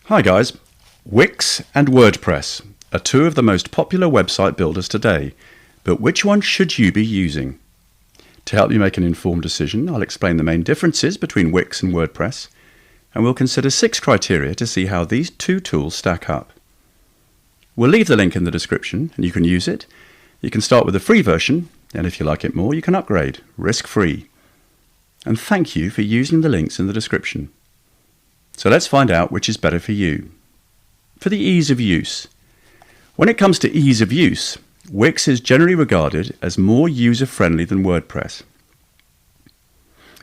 Hi guys, Wix and WordPress are two of the most popular website builders today, but which one should you be using? To help you make an informed decision, I'll explain the main differences between Wix and WordPress, and we'll consider 6 criteria to see how these two tools stack up. We'll leave the link in the description and you can use it. You can start with the free version, and if you like it more, you can upgrade, risk-free. And thank you for using the links in the description. So let's find out which is better for you. For the ease of use. When it comes to ease of use, Wix is generally regarded as more user-friendly than WordPress.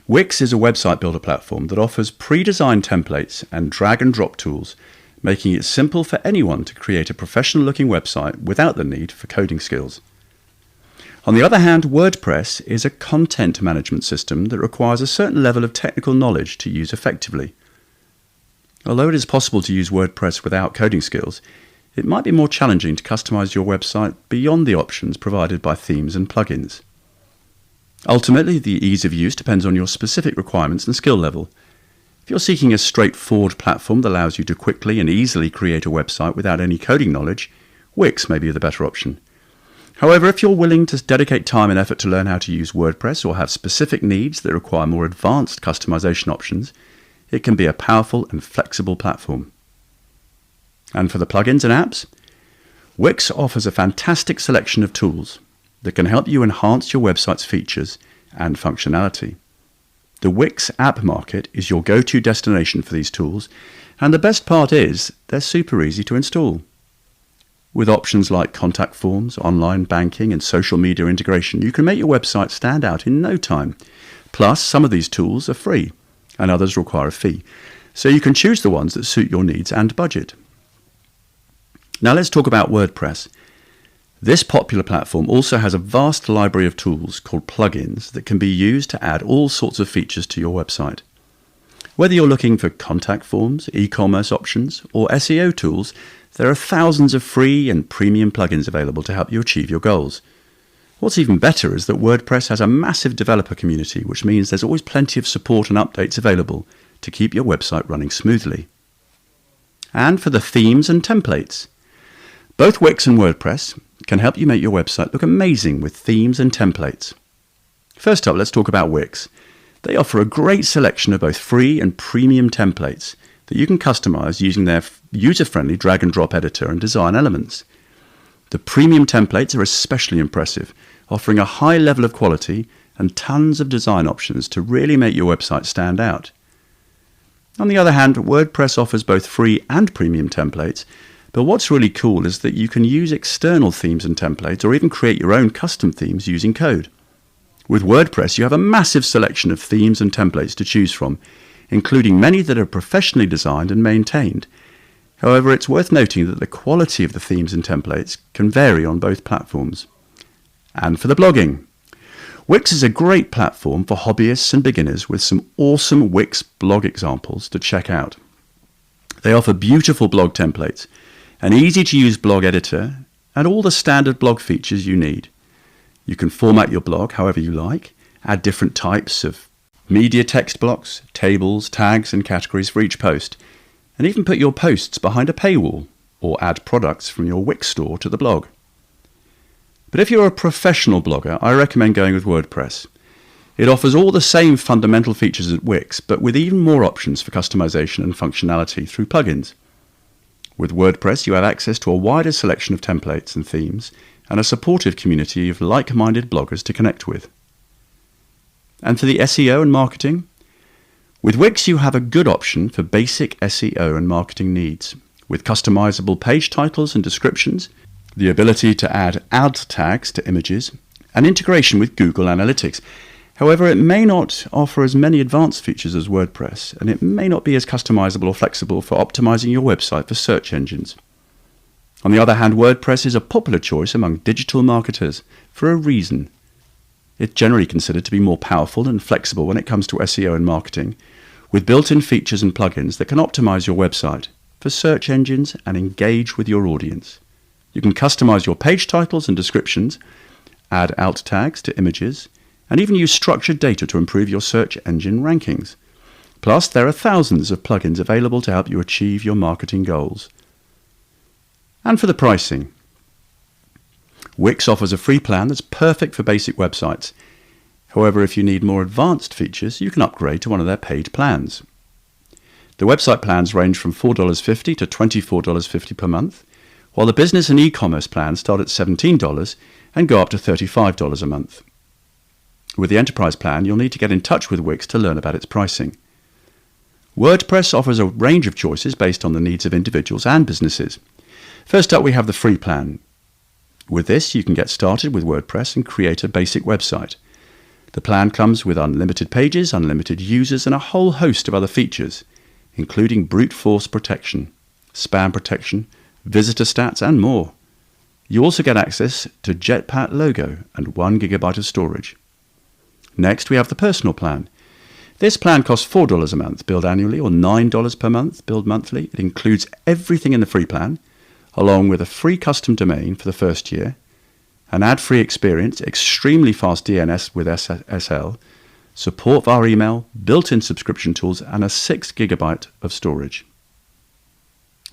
Wix is a website builder platform that offers pre-designed templates and drag-and-drop tools, making it simple for anyone to create a professional-looking website without the need for coding skills. On the other hand, WordPress is a content management system that requires a certain level of technical knowledge to use effectively. Although it is possible to use WordPress without coding skills, it might be more challenging to customize your website beyond the options provided by themes and plugins. Ultimately, the ease of use depends on your specific requirements and skill level. If you're seeking a straightforward platform that allows you to quickly and easily create a website without any coding knowledge, Wix may be the better option. However, if you're willing to dedicate time and effort to learn how to use WordPress or have specific needs that require more advanced customization options, it can be a powerful and flexible platform. And for the plugins and apps, Wix offers a fantastic selection of tools that can help you enhance your website's features and functionality. The Wix app market is your go-to destination for these tools, and the best part is they're super easy to install. With options like contact forms, online banking, and social media integration, you can make your website stand out in no time. Plus, some of these tools are free, and others require a fee, so you can choose the ones that suit your needs and budget. Now let's talk about WordPress. This popular platform also has a vast library of tools called plugins that can be used to add all sorts of features to your website. Whether you're looking for contact forms, e-commerce options, or SEO tools, there are thousands of free and premium plugins available to help you achieve your goals. What's even better is that WordPress has a massive developer community, which means there's always plenty of support and updates available to keep your website running smoothly. And for the themes and templates. Both Wix and WordPress can help you make your website look amazing with themes and templates. First up, let's talk about Wix. They offer a great selection of both free and premium templates that you can customize using their user-friendly drag-and-drop editor and design elements. The premium templates are especially impressive, offering a high level of quality and tons of design options to really make your website stand out. On the other hand, WordPress offers both free and premium templates, but what's really cool is that you can use external themes and templates or even create your own custom themes using code. With WordPress, you have a massive selection of themes and templates to choose from, including many that are professionally designed and maintained. However, it's worth noting that the quality of the themes and templates can vary on both platforms. And for the blogging. Wix is a great platform for hobbyists and beginners with some awesome Wix blog examples to check out. They offer beautiful blog templates, an easy-to-use blog editor, and all the standard blog features you need. You can format your blog however you like, add different types of media text blocks, tables, tags, and categories for each post, and even put your posts behind a paywall or add products from your Wix store to the blog. But if you're a professional blogger, I recommend going with WordPress. It offers all the same fundamental features as Wix, but with even more options for customization and functionality through plugins. With WordPress, you have access to a wider selection of templates and themes, and a supportive community of like-minded bloggers to connect with. And for the SEO and marketing? With Wix, you have a good option for basic SEO and marketing needs, with customizable page titles and descriptions, the ability to add alt tags to images, and integration with Google Analytics. However, it may not offer as many advanced features as WordPress, and it may not be as customizable or flexible for optimizing your website for search engines. On the other hand, WordPress is a popular choice among digital marketers for a reason. It's generally considered to be more powerful and flexible when it comes to SEO and marketing, with built-in features and plugins that can optimize your website for search engines and engage with your audience. You can customize your page titles and descriptions, add alt tags to images, and even use structured data to improve your search engine rankings. Plus, there are thousands of plugins available to help you achieve your marketing goals. And for the pricing, Wix offers a free plan that's perfect for basic websites. However, if you need more advanced features, you can upgrade to one of their paid plans. The website plans range from $4.50 to $24.50 per month, while the business and e-commerce plans start at $17 and go up to $35 a month. With the enterprise plan, you'll need to get in touch with Wix to learn about its pricing. WordPress offers a range of choices based on the needs of individuals and businesses. First up, we have the free plan. With this, you can get started with WordPress and create a basic website. The plan comes with unlimited pages, unlimited users, and a whole host of other features, including brute force protection, spam protection, visitor stats, and more. You also get access to Jetpack logo and 1 GB of storage. Next, we have the personal plan. This plan costs $4 a month, billed annually, or $9 per month, billed monthly. It includes everything in the free plan, along with a free custom domain for the first year, an ad-free experience, extremely fast DNS with SSL, support via email, built-in subscription tools, and a 6 GB of storage.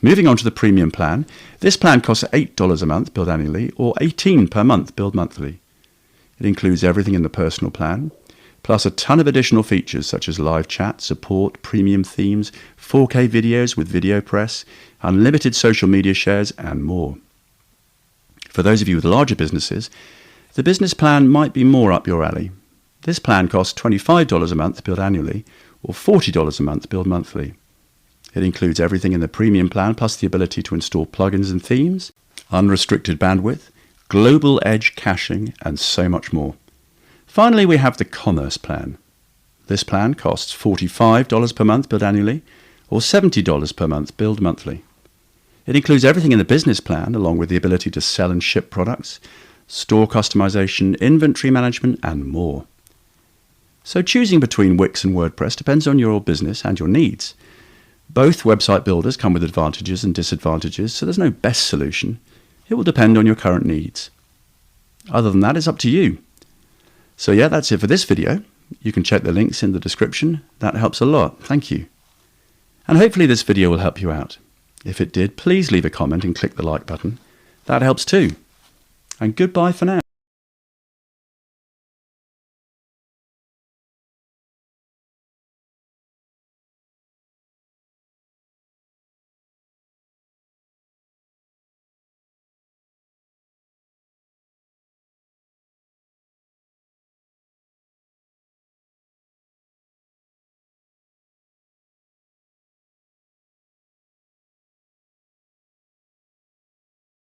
Moving on to the premium plan, this plan costs $8 a month, billed annually, or $18 per month, billed monthly. It includes everything in the personal plan, plus a ton of additional features such as live chat, support, premium themes, 4K videos with video press, unlimited social media shares, and more. For those of you with larger businesses, the business plan might be more up your alley. This plan costs $25 a month, billed annually, or $40 a month, billed monthly. It includes everything in the premium plan, plus the ability to install plugins and themes, unrestricted bandwidth, global edge caching, and so much more. Finally, we have the commerce plan. This plan costs $45 per month, billed annually, or $70 per month, billed monthly. It includes everything in the business plan, along with the ability to sell and ship products, store customization, inventory management, and more. So choosing between Wix and WordPress depends on your business and your needs. Both website builders come with advantages and disadvantages, so there's no best solution. It will depend on your current needs. Other than that, it's up to you. So yeah, that's it for this video. You can check the links in the description. That helps a lot. Thank you. And hopefully this video will help you out. If it did, please leave a comment and click the like button. That helps too. And goodbye for now.